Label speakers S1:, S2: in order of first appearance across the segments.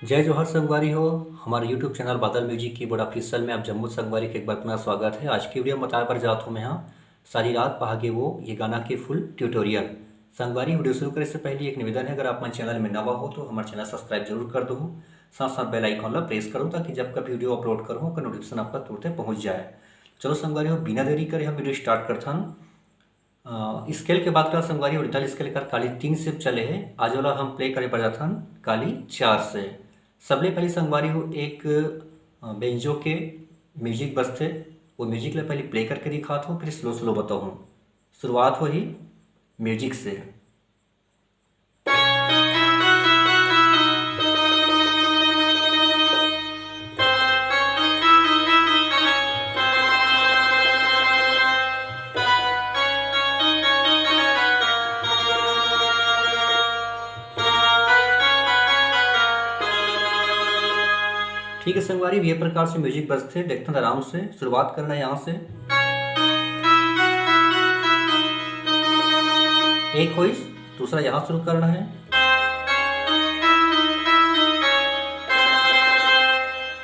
S1: जय जोहर संगवारी हो। हमारे यूट्यूब चैनल बादल म्यूजिक की बड़ा ऑफिशियल में आप जम्मू संगवारी के एक बार पुनः स्वागत है। आज की वीडियो में बताया पर जात हूँ मैं यहाँ सारी रात पहागे वो ये गाना के फुल ट्यूटोरियल। संगवारी वीडियो शुरू करने से पहले एक निवेदन है, अगर आप हमारे चैनल में नवा हो तो हमारे चैनल सब्सक्राइब जरूर कर दो, साथ साथ बेल आइकॉन ला प्रेस करो ताकि जब कभी वीडियो अपलोड करूँ का नोटिफिकेशन आपका तुरंत पहुँच जाए। चलो संगवारी हो, बिना देरी करे हम वीडियो स्टार्ट करता हूँ। स्केल के बात करें संगवारी, ओरिजिनल स्केल कर काली 3 से चले हैं। आज वाला हम प्ले करे पड़ जाता हूँ काली 4 से। सबले पहले संगवारी हो एक बेंजो के म्यूजिक बजते, वो म्यूजिक ले पहले प्ले करके दिखाता हूँ, फिर स्लो स्लो बताऊँ। शुरुआत हो ही म्यूजिक से। ठीक है संगवारी, ये प्रकार से म्यूजिक बजते, देखते हैं आराम से। शुरुआत करना है यहाँ से, एक वॉइस, दूसरा यहाँ शुरू करना है,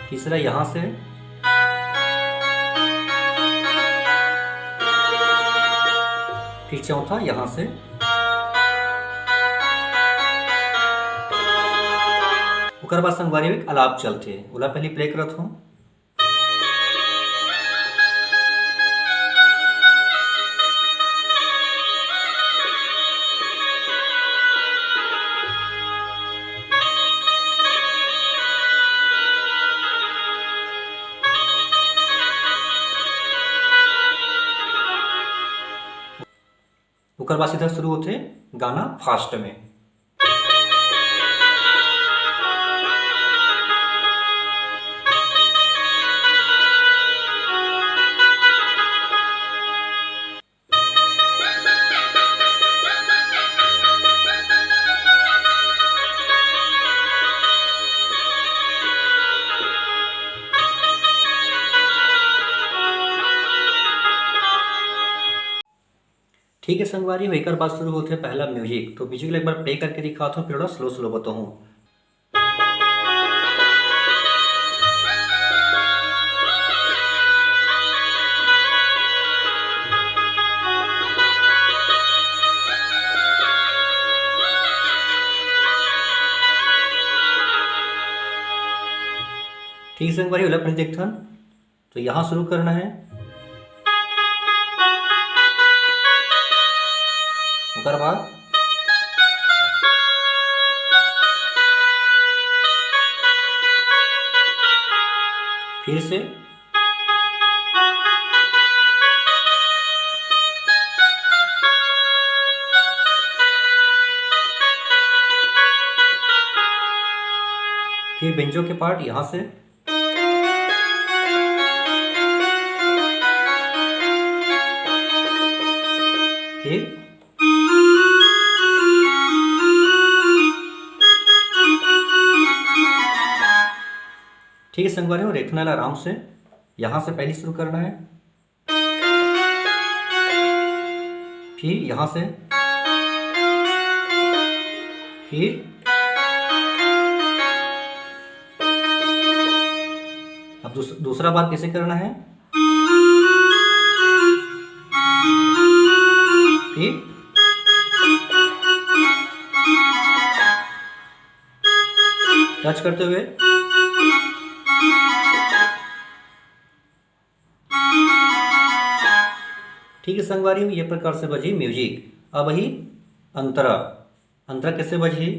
S1: तीसरा यहाँ से, फिर चौथा यहाँ से, उसके बाद संगवारी एक अलाप चलते, ओला पहले प्ले करत हूँ। उसके बाद सीधा शुरू होते गाना फास्ट में। ठीक है संगवारी, वहीकर बात शुरू होते हैं पहला म्यूजिक। तो म्यूजिक एक बार प्ले करके दिखाता हूँ, फिर थोड़ा स्लो स्लो बताऊँ। ठीक है संगवारी, वाला अपने देखते हैं। तो यहाँ शुरू करना है, उसके बाद फिर से, फिर बेंजो के पार्ट यहाँ से, फिर ठीक है संगवारी, और देखना है आराम से। यहाँ से पहले शुरू करना है, फिर यहाँ से, फिर अब दूसरा बार कैसे करना है, फिर टच करते हुए, ठीक है संगवारी, ये प्रकार से बजी म्यूजिक। अब ही अंतरा, अंतरा कैसे बजी,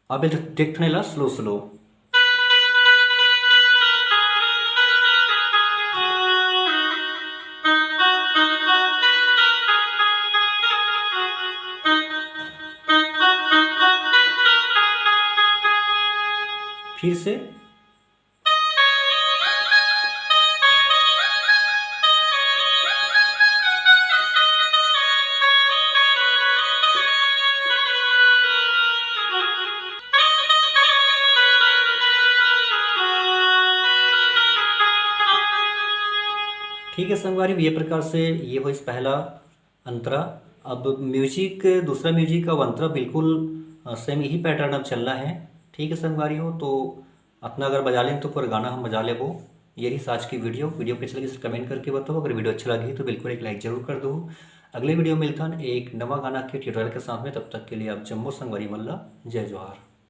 S1: अब देखने ला स्लो स्लो। फिर से ठीक है संगवारी, ये प्रकार से ये हो इस पहला अंतरा। अब म्यूजिक, दूसरा म्यूजिक का अंतरा बिल्कुल सेम यही पैटर्न अब चलना है। ठीक है संगवारी हो, तो अपना अगर बजा लें तो पूरा गाना हम बजा ले वो। यही आज की वीडियो कैसी लगी कमेंट करके बताओ। अगर वीडियो अच्छा लगी तो बिल्कुल एक लाइक जरूर कर दो। अगले वीडियो में मिलता है एक नवा गाना के ट्यूटोरियल के साथ में। तब तक के लिए आप जम्मू संगवारी मल्ला, जय जोहार।